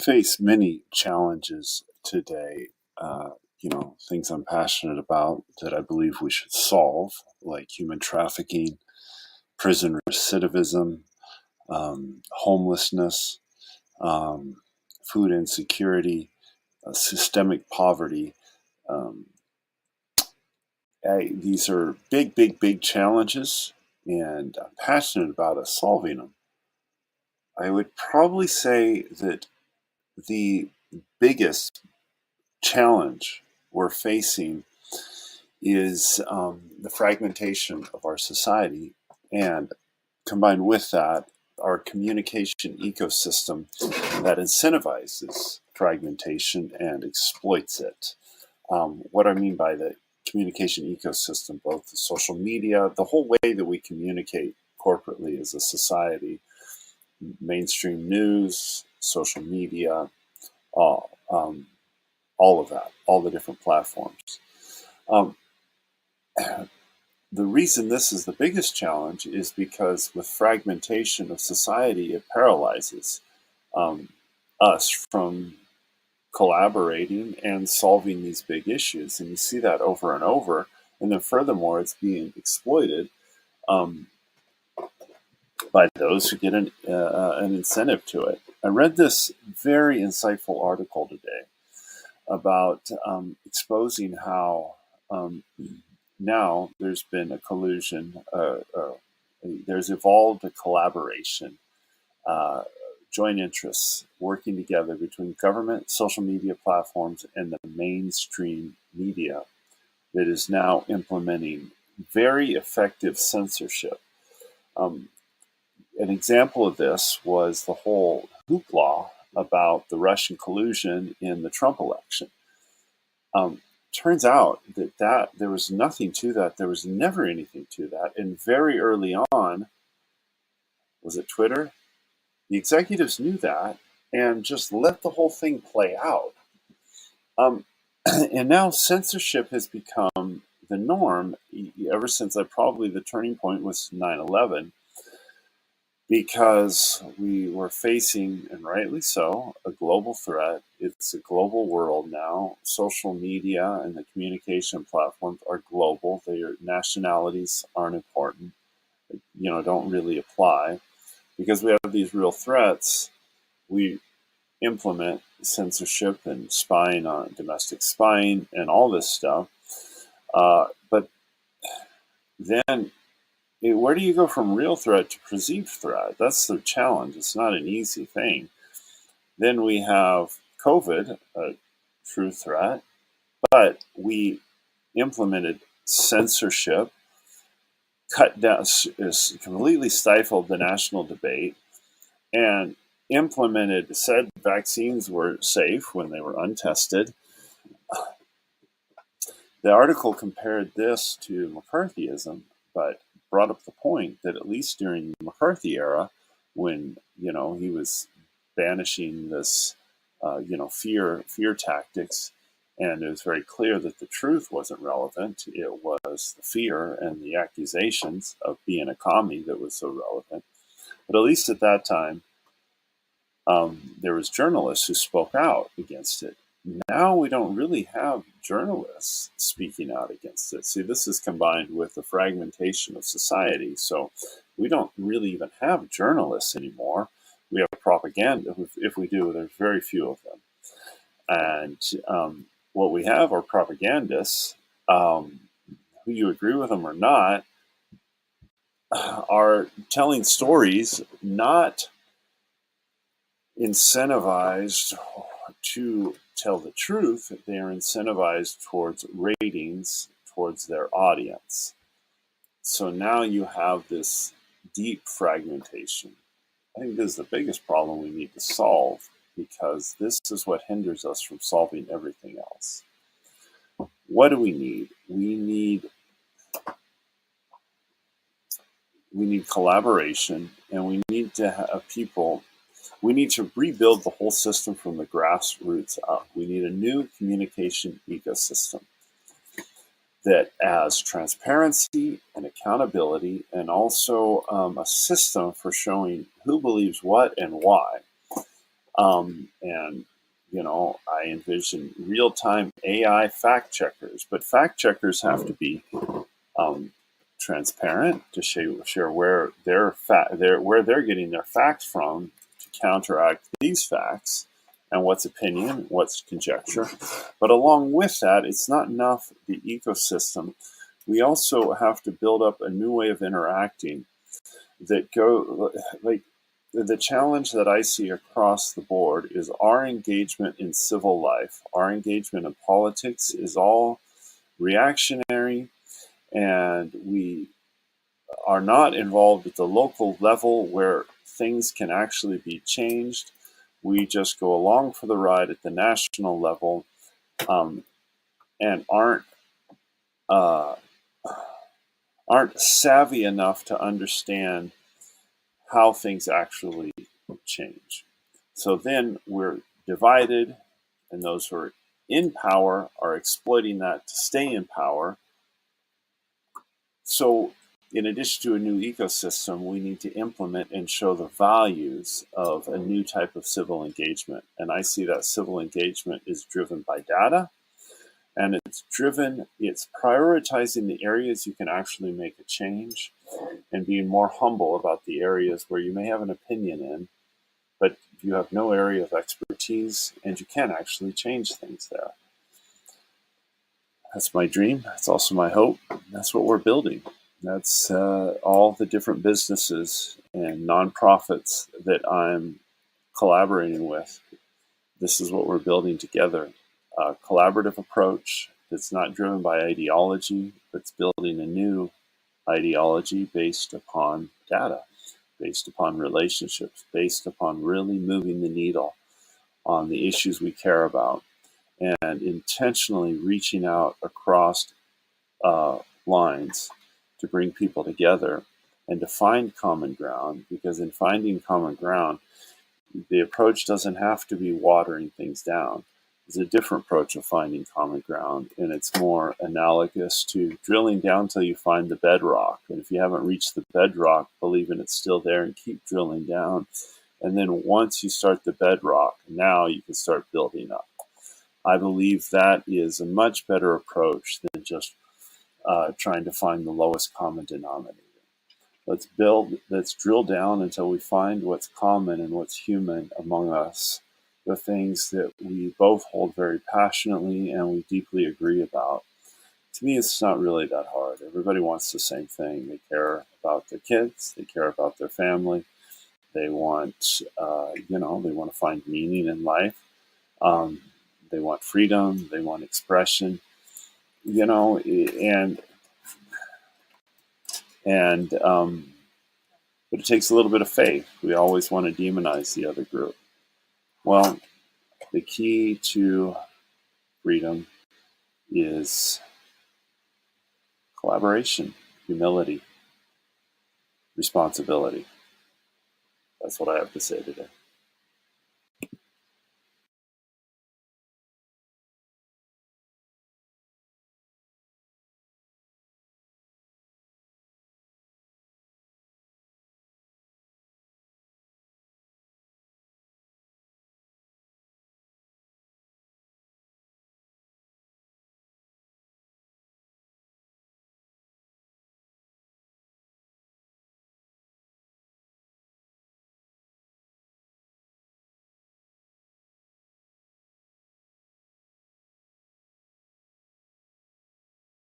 face many challenges today. Things I'm passionate about that I believe we should solve, like human trafficking, prison recidivism, homelessness, um, food insecurity, systemic poverty. Um, these are big, big, big challenges, and I'm passionate about us solving them. I would probably say that the biggest challenge we're facing is the fragmentation of our society, and combined with that, our communication ecosystem that incentivizes fragmentation and exploits it. What I mean by the communication ecosystem, both the social media, the whole way that we communicate corporately as a society, mainstream news, social media, all, um, all of that, all the different platforms. Um, the reason this is the biggest challenge is because with fragmentation of society, it paralyzes um, us from collaborating and solving these big issues. And you see that over and over. And then furthermore, it's being exploited um, by those who get an incentive to it. I read this very insightful article today about exposing how now there's been a collusion, there's evolved a collaboration, uh, joint interests working together between government, social media platforms, and the mainstream media that is now implementing very effective censorship. Um, an example of this was the whole hoopla about the Russian collusion in the Trump election. Um, Turns out that there was nothing to that. There was never anything to that. And very early on, was it Twitter? The executives knew that and just let the whole thing play out. Um, and now censorship has become the norm ever since probably the turning point was 9/11, because we were facing, and rightly so, a global threat. It's a global world now. Social media and the communication platforms are global. Their nationalities aren't important, don't really apply. Because we have these real threats, we implement censorship and spying on domestic spying and all this stuff. But then where do you go from real threat to perceived threat? That's the challenge. It's not an easy thing. Then we have COVID, a true threat, but we implemented censorship, cut down, completely stifled the national debate, and said vaccines were safe when they were untested. The article compared this to McCarthyism, but brought up the point that at least during the McCarthy era, when he was banishing this, fear tactics, and it was very clear that the truth wasn't relevant. It was the fear and the accusations of being a commie that was so relevant. But at least at that time, there was journalists who spoke out against it. Now we don't really have journalists speaking out against it. See, this is combined with the fragmentation of society. So we don't really even have journalists anymore. We have propaganda. If we do, there's very few of them. And what we have are propagandists, who you agree with them or not, are telling stories not incentivized to tell the truth. They are incentivized towards ratings, towards their audience. So now you have this deep fragmentation. I think this is the biggest problem we need to solve, because this is what hinders us from solving everything else. What do we need? We need collaboration, and we need to have people. We need to rebuild the whole system from the grassroots up. We need a new communication ecosystem that has transparency and accountability, and also a system for showing who believes what and why. And I envision real-time AI fact checkers, but fact checkers have to be um, transparent to share where where they're getting their facts from to counteract these facts, and what's opinion, what's conjecture. But along with that, it's not enough the ecosystem. We also have to build up a new way of interacting that go like the challenge that I see across the board is our engagement in civil life. Our engagement in politics is all reactionary, and we are not involved at the local level where things can actually be changed. We just go along for the ride at the national level, um, and uh, aren't savvy enough to understand how things actually change. So then we're divided, and those who are in power are exploiting that to stay in power. So, in addition to a new ecosystem, we need to implement and show the values of a new type of civil engagement. And I see that civil engagement is driven by data, and it's prioritizing the areas you can actually make a change and being more humble about the areas where you may have an opinion in, but you have no area of expertise and you can actually change things there. That's my dream. That's also my hope. That's what we're building. That's all the different businesses and nonprofits that I'm collaborating with. This is what we're building together. A collaborative approach that's not driven by ideology, but it's building a new ideology based upon data, based upon relationships, based upon really moving the needle on the issues we care about, and intentionally reaching out across lines to bring people together and to find common ground. Because in finding common ground, the approach doesn't have to be watering things down. It's a different approach of finding common ground, and it's more analogous to drilling down till you find the bedrock. And if you haven't reached the bedrock, believe in it's still there and keep drilling down. And then once you start the bedrock, now you can start building up. I believe that is a much better approach than just trying to find the lowest common denominator. Let's drill down until we find what's common and what's human among us, the things that we both hold very passionately and we deeply agree about. To me, it's not really that hard. Everybody wants the same thing. They care about their kids, they care about their family, they want, they want to find meaning in life. Um, they want freedom, they want expression, and but it takes a little bit of faith. We always want to demonize the other group. Well, the key to freedom is collaboration, humility, responsibility. That's what I have to say today.